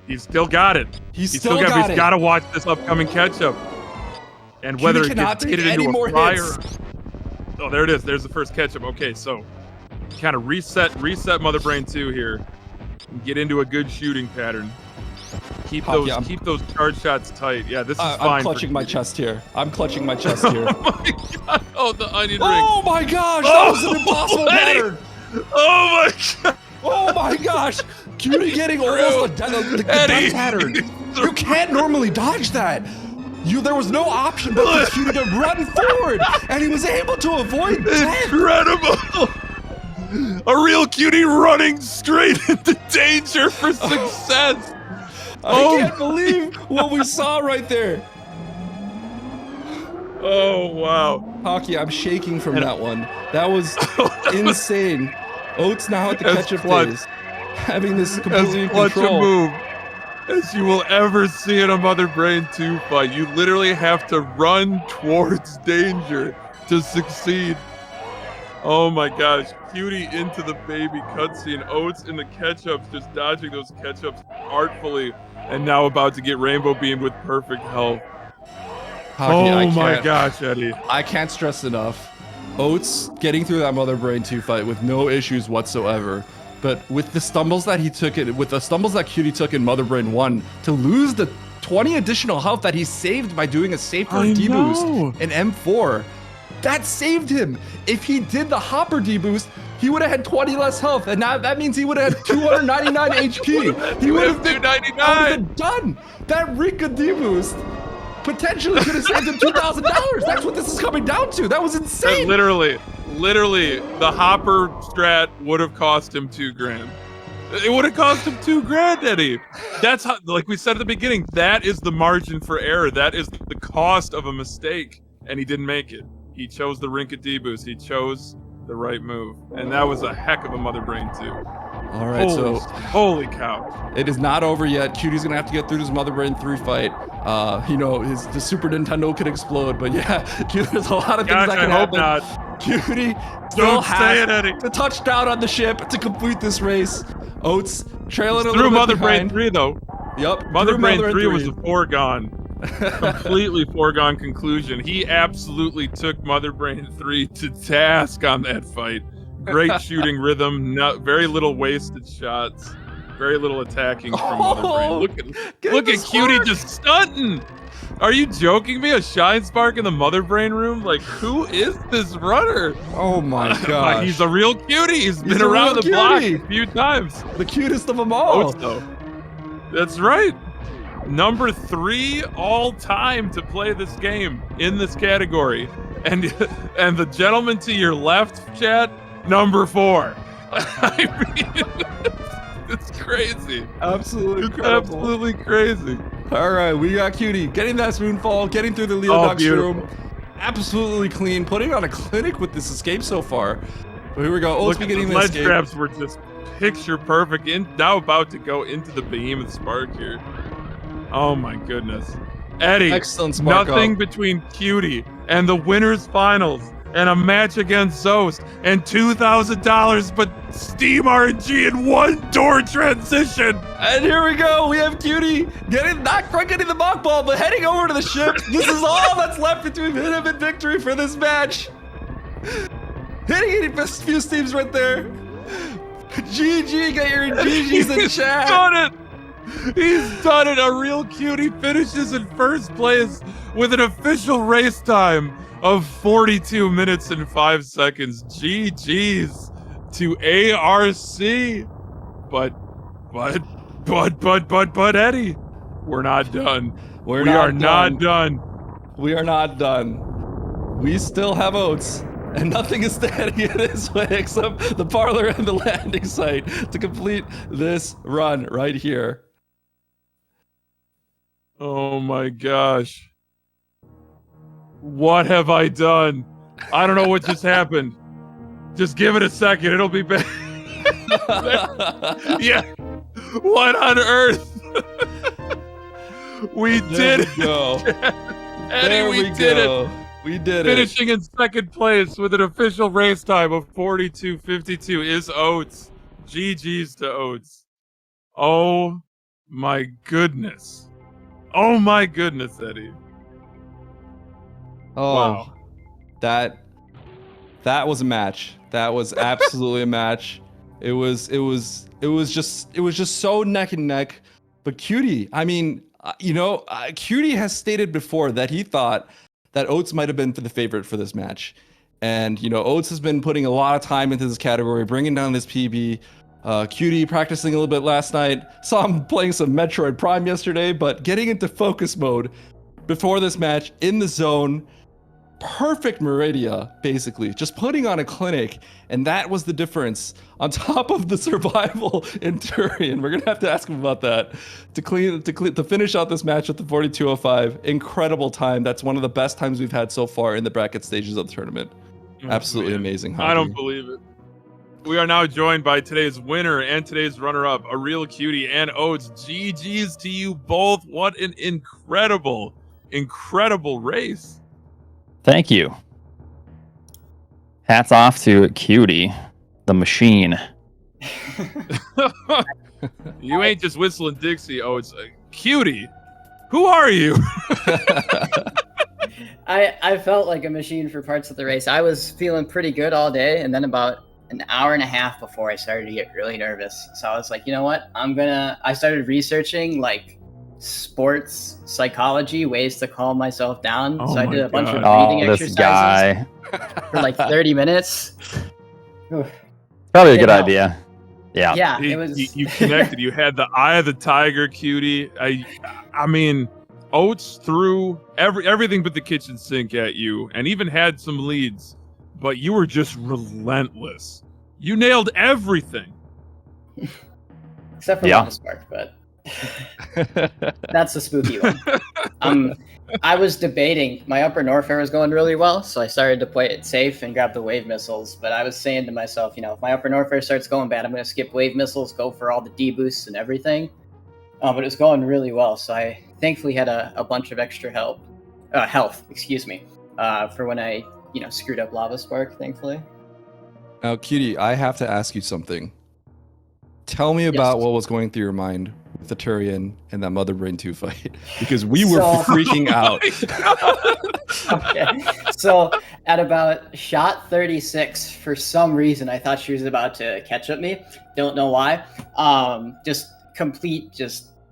he's still got it. He's still got it. He's got to watch this upcoming catch-up, and Cutie whether it gets hit into a fire. Oh, there it is. There's the first catch-up. Okay, so kind of reset Mother Brain 2 here, and get into a good shooting pattern. Keep those charge shots tight. Yeah, this is fine. I'm clutching my chest here. I'm clutching my chest here. Oh my god! Oh, the onion ring. Oh my gosh! That was an impossible pattern. Oh my god! Oh my gosh! Cutie getting almost the death pattern. You can't normally dodge that. There was no option but for Cutie to run forward, and he was able to avoid death. Incredible! ARealCutie running straight into danger for success. I can't believe what we saw right there. Oh, wow. Hockey, I'm shaking from that one. That was insane. Oats now at the catch-up phase, having this completely in control. A move as you will ever see in a Mother Brain 2 fight. You literally have to run towards danger to succeed. Oh my gosh. Cutie into the baby cutscene. Oats in the catch-ups, just dodging those catch-ups artfully, and now about to get rainbow beamed with perfect health. Hockey, oh my gosh, Eddie. I can't stress enough. Oats getting through that Mother Brain 2 fight with no issues whatsoever. But with the stumbles that with the stumbles that Cutie took in Mother Brain 1, to lose the 20 additional health that he saved by doing a safer deboost in M4, that saved him. If he did the Hopper deboost, he would have had 20 less health, and now that means he would have had 299 HP. He would have been done. That Rika deboost potentially could have saved him $2,000. That's what this is coming down to. That was insane. Literally, the Hopper strat would have cost him $2,000. It would have cost him $2,000, Eddie. That's how, like we said at the beginning, that is the margin for error. That is the cost of a mistake, and he didn't make it. He chose the Rinka deboost. He chose the right move, and that was a heck of a Mother Brain 2. All right, holy cow! It is not over yet. Cutie's gonna have to get through this Mother Brain 3 fight. You know, the Super Nintendo could explode, but yeah, there's a lot of things that can happen. I hope not. Cutie still has the touchdown on the ship to complete this race. Oats trailing a little bit Mother behind. Brain 3 though. Yep. Mother Brain 3 was a foregone. Completely foregone conclusion. He absolutely took Mother Brain 3 to task on that fight. Great shooting rhythm, very little wasted shots, very little attacking from Mother Brain. Look at Cutie just stunting. Are you joking me? A shine spark in the Mother Brain room? Like, who is this runner? Oh my god. He's ARealCutie. He's been around the block a few times. The cutest of them all. That's right. Number 3 all time to play this game in this category. And the gentleman to your left, chat, number 4. I mean, it's crazy. Absolutely incredible. Absolutely crazy. All right, we got Cutie getting that spoonfall, getting through the Leoduck's room. Absolutely clean, putting on a clinic with this escape so far. But here we go. Oats getting the ledge traps were just picture perfect. Now about to go into the behemoth spark here. Oh my goodness. Eddie, excellent spark nothing between Cutie and the winners finals and a match against Zoast and $2,000 but Steam RNG in one door transition. And here we go. We have Cutie not quite getting the mock ball, but heading over to the ship. This is all that's left between him and victory for this match. Hitting a few Steams right there. GG, get your GGs in chat. Done it. He's done it. ARealCutie finishes in first place with an official race time of 42 minutes and 5 seconds. GG's to ARC. But Eddie, we're not done. We are not done. We are not done. We still have Oats. And nothing is standing in his way except the parlor and the landing site to complete this run right here. Oh my gosh. What have I done? I don't know what just happened. Just give it a second. It'll be back. Yeah. What on earth? We did it. Eddie, we did it. We did Finishing in second place with an official race time of 42:52 is Oats. GG's to Oats. Oh my goodness. Oh my goodness, Eddie. Oh, wow. That was a match. That was absolutely a match. It was just so neck and neck. But Cutie, I mean, Cutie has stated before that he thought that Oats might have been the favorite for this match. And, Oats has been putting a lot of time into this category, bringing down this PB. Cutie practicing a little bit last night. Saw him playing some Metroid Prime yesterday, but getting into focus mode before this match in the zone. Perfect Meridia, basically. Just putting on a clinic, and that was the difference. On top of the survival in Tourian, we're gonna have to ask him about that. To finish out this match with the 42:05, incredible time. That's one of the best times we've had so far in the bracket stages of the tournament. Absolutely amazing. I don't believe it. We are now joined by today's winner and today's runner-up, ARealCutie and Oats. GG's to you both. What an incredible race. Thank you. Hats off to Cutie, the machine. You ain't just whistling Dixie. Oh, it's Cutie. Who are you? I felt like a machine for parts of the race. I was feeling pretty good all day, and then about an hour and a half before I started to get really nervous. So I was like, you know what? I started researching like sports psychology, ways to calm myself down. So I did a bunch of breathing exercises for like 30 minutes. Probably a good idea. Yeah. Yeah, it was. You connected. You had the eye of the tiger, Cutie. I mean, Oats threw everything but the kitchen sink at you, and even had some leads, but you were just relentless. You nailed everything, except for Lava Spark, but that's the spooky one. I was debating. My upper Norfair was going really well, so I started to play it safe and grab the wave missiles. But I was saying to myself, if my upper Norfair starts going bad, I'm going to skip wave missiles, go for all the D-boosts and everything. But it was going really well, so I thankfully had a bunch of extra health, for when I, screwed up Lava Spark, thankfully. Now, Cutie, I have to ask you something. Tell me about what was going through your mind with the Tourian and that Mother Brain 2 fight, because we were freaking out. Okay, so at about shot 36, for some reason, I thought she was about to catch up me. Don't know why. Just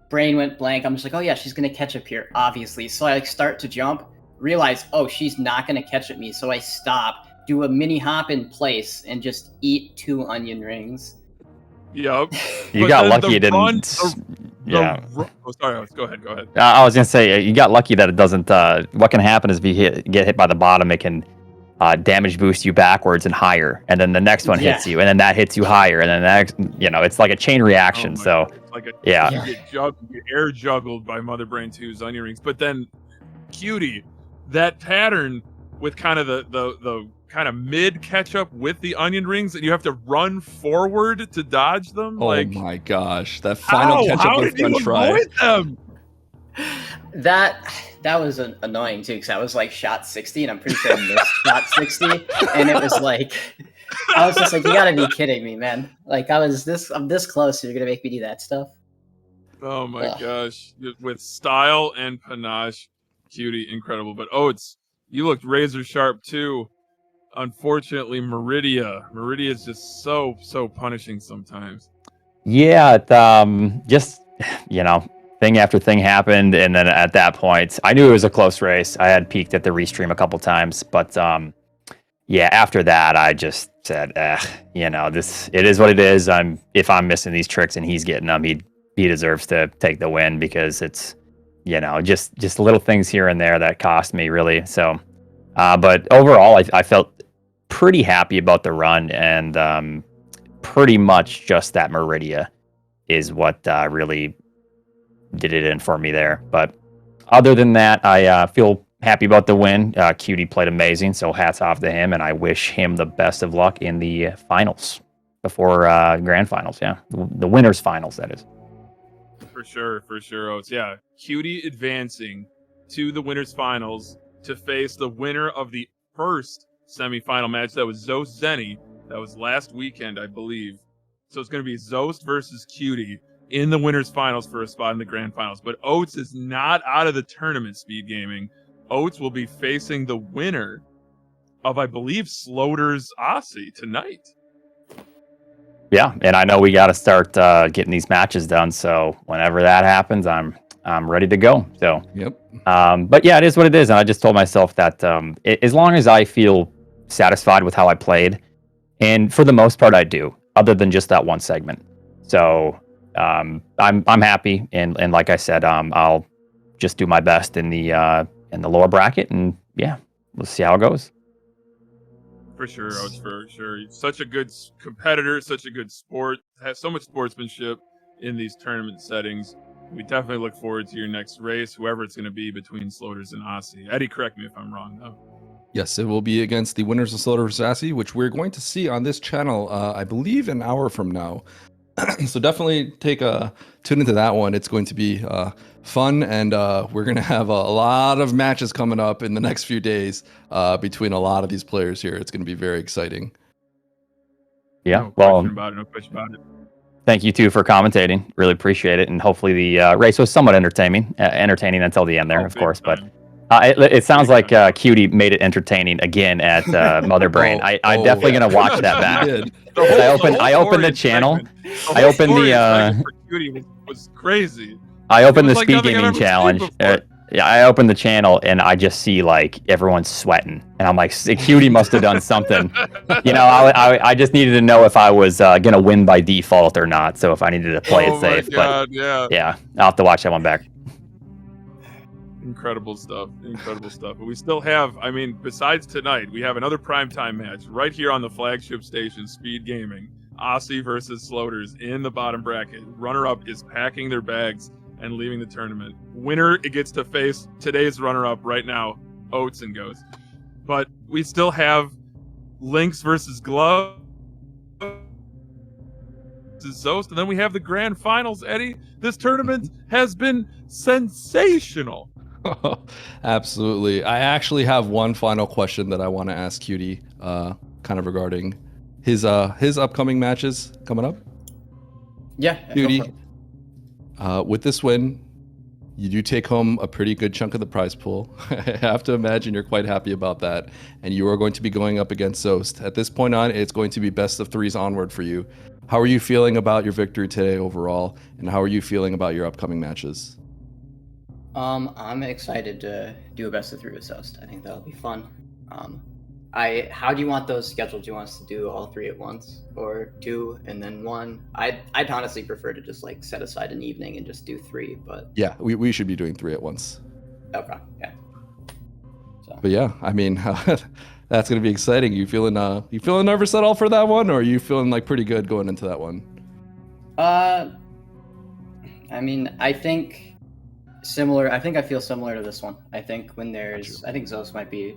brain went blank. I'm just like, oh yeah, she's gonna catch up here, obviously. So I start to jump, realize, oh, she's not gonna catch at me. So I stop, do a mini hop in place, and just eat 2 onion rings. Yep. You got lucky it didn't. Sorry, go ahead. I was gonna say you got lucky that it doesn't. What can happen is if you get hit by the bottom, it can damage boost you backwards and higher, and then the next one hits you, and then that hits you higher, and then the next, it's like a chain reaction. So you get air juggled by Mother Brain 2's onion rings. But then, Cutie, that pattern with kind of the kind of mid catch up with the onion rings, and you have to run forward to dodge them. Oh my gosh, that final catch up with French fry. Them? That was annoying too, because I was like shot 60, and I'm pretty sure I missed shot 60, and it was like, I was just like, you gotta be kidding me, man! Like I'm this close, so you're gonna make me do that stuff? Oh my gosh, with style and panache, Cutie, incredible. But Oats, you looked razor sharp too. Unfortunately, Meridia is just so punishing sometimes. Yeah, just thing after thing happened, and then at that point, I knew it was a close race. I had peeked at the restream a couple times, but after that, I just said, it is what it is. If I'm missing these tricks and he's getting them, he deserves to take the win, because it's just little things here and there that cost me, really. So, but overall, I felt pretty happy about the run, and pretty much just that Meridia is what really did it in for me there. But other than that, I feel happy about the win. Cutie played amazing, so hats off to him, and I wish him the best of luck in the finals before grand finals. Yeah, the winners finals, that is. For sure, Oats. Yeah, Cutie advancing to the winners finals to face the winner of the first semifinal match. That was Zost Zenny. That was last weekend, I believe. So it's going to be Zost versus Cutie in the winners finals for a spot in the grand finals. But Oats is not out of the tournament, SpeedGaming. Oats will be facing the winner of, I believe, Slaughter's Aussie tonight. Yeah, and I know we got to start getting these matches done. So whenever that happens, I'm ready to go. So yep. But yeah, it is what it is, and I just told myself that as long as I feel satisfied with how I played, and for the most part I do. other than just that one segment. So I'm happy, and like I said, I'll just do my best in the lower bracket, and yeah, we'll see how it goes. For sure, Oats, for sure. Such a good competitor, such a good sport. Has so much sportsmanship in these tournament settings. We definitely look forward to your next race, whoever it's going to be between Sloaters and Aussie. Eddie, correct me if I'm wrong, though. Yes, it will be against the winners of Slaughter vs. Assy, which we're going to see on this channel, I believe, an hour from now. So definitely tune into that one. It's going to be fun, and we're going to have a lot of matches coming up in the next few days between a lot of these players here. It's going to be very exciting. Yeah, no question about it. Thank you too for commentating. Really appreciate it, and hopefully the race was somewhat entertaining until the end there, of course. Time. But it sounds like Cutie made it entertaining again at Mother Brain. I'm definitely gonna watch that back. I opened the channel. I opened the Cutie was crazy. I opened the SpeedGaming challenge. Yeah, I opened the channel and I just see like everyone sweating, and I'm like, Cutie must have done something. You know, I just needed to know if I was gonna win by default or not. So if I needed to play it safe, God, but yeah, I'll have to watch that one back. Incredible stuff. But we still have, I mean, besides tonight, we have another primetime match right here on the flagship station, SpeedGaming. Aussie versus Sloaters in the bottom bracket. Runner-up is packing their bags and leaving the tournament. Winner, it gets to face today's runner-up right now, Oats and Ghost. But we still have Lynx versus Glove versus Zost, and then we have the grand finals, Eddie. This tournament has been sensational. Absolutely. I actually have one final question that I want to ask Cutie, kind of regarding his upcoming matches coming up. Yeah, Cutie, with this win, you do take home a pretty good chunk of the prize pool. I have to imagine you're quite happy about that. And you are going to be going up against Zost. At this point on, it's going to be best of threes onward for you. How are you feeling about your victory today overall? And how are you feeling about your upcoming matches? I'm excited to do a best of three with Zost. I think that'll be fun. How do you want those scheduled? Do you want us to do all three at once, or two and then one? I'd honestly prefer to just like set aside an evening and just do three. But yeah, we should be doing three at once. Okay, yeah. So. But yeah, I mean, that's gonna be exciting. You feeling nervous at all for that one, or are you feeling like pretty good going into that one? I mean, I think similar. I think I feel similar to this one. I think when there's, I think Zost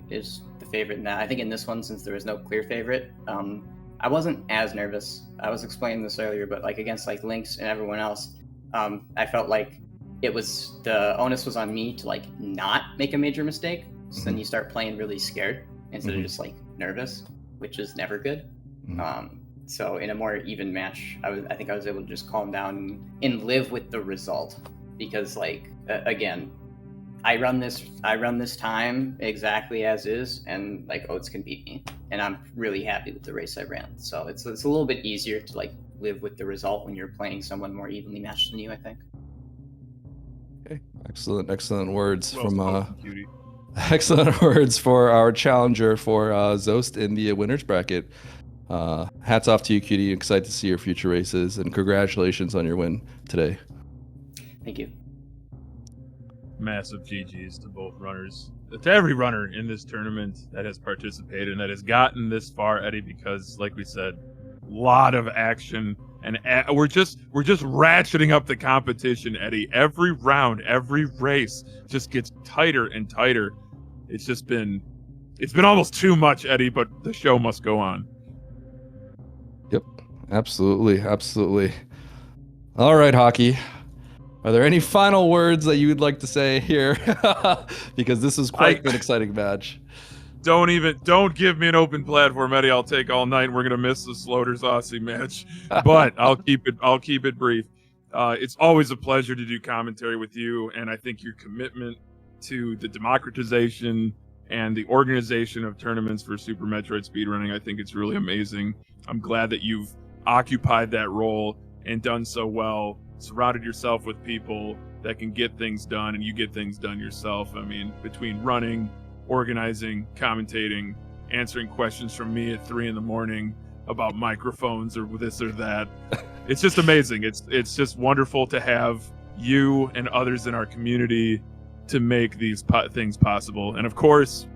is the favorite in that. I think in this one, since there was no clear favorite, I wasn't as nervous. I was explaining this earlier, but like against like Lynx and everyone else, I felt like the onus was on me to like not make a major mistake. So then you start playing really scared instead of just like nervous, which is never good. So in a more even match, I think I was able to just calm down and live with the result, because like again, I run this time exactly as is, and like Oats can beat me, and I'm really happy with the race I ran. So it's a little bit easier to like live with the result when you're playing someone more evenly matched than you, I think. Okay, excellent words Well from Cutie. excellent words for our challenger for Zost in the winners bracket. Hats off to you, Cutie. Excited to see your future races, and congratulations on your win today. Thank you. Massive GGs to both runners, to every runner in this tournament that has participated and that has gotten this far, Eddie, because like we said, a lot of action, and we're just ratcheting up the competition, Eddie. Every round, every race just gets tighter and tighter. It's been almost too much, Eddie, but the show must go on. Yep, absolutely. All right, Hockey. Are there any final words that you would like to say here? Because this is quite an exciting match. Don't give me an open platform, Eddie. I'll take all night. We're gonna miss the Sloaters Aussie match, but I'll keep it brief. It's always a pleasure to do commentary with you, and I think your commitment to the democratization and the organization of tournaments for Super Metroid speedrunning, I think it's really amazing. I'm glad that you've occupied that role and done so well. Surrounded yourself with people that can get things done, and you get things done yourself. I mean, between running, organizing, commentating, answering questions from me at 3 a.m, about microphones or this or that. It's just amazing. It's just wonderful to have you and others in our community to make these things possible. And of course,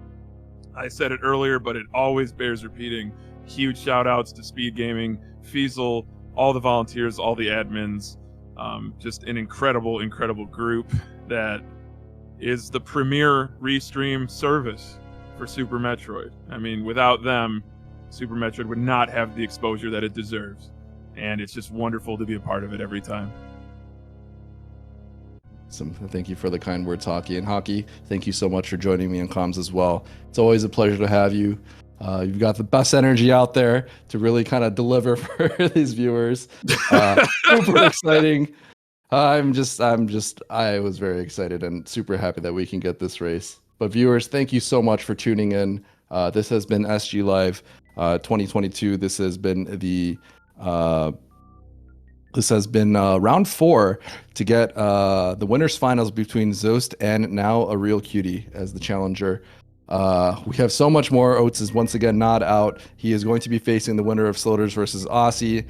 I said it earlier, but it always bears repeating. Huge shout outs to SpeedGaming, Feasel, all the volunteers, all the admins. Just an incredible, incredible group that is the premier restream service for Super Metroid. I mean, without them, Super Metroid would not have the exposure that it deserves. And it's just wonderful to be a part of it every time. Thank you for the kind words, Hockey. And Hockey, thank you so much for joining me on comms as well. It's always a pleasure to have you. You've got the best energy out there to really kind of deliver for these viewers. Super exciting. I was very excited and super happy that we can get this race. But viewers, thank you so much for tuning in. This has been SGLive 2022. This has been the round 4 to get the winners finals between Zost and now ARealCutie as the challenger. We have so much more. Oats is once again not out. He is going to be facing the winner of Sloters versus Aussie.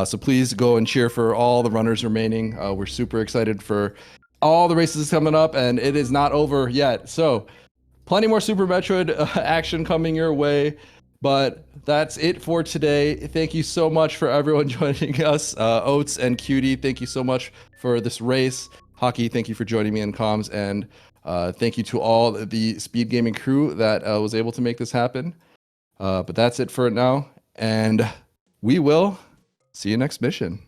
So please go and cheer for all the runners remaining. We're super excited for all the races coming up, and it is not over yet. So plenty more Super Metroid action coming your way. But that's it for today. Thank you so much for everyone joining us. Oats and Cutie, thank you so much for this race. Hockey, thank you for joining me in comms. And thank you to all the SpeedGaming crew that was able to make this happen. But that's it for now. And we will see you next mission.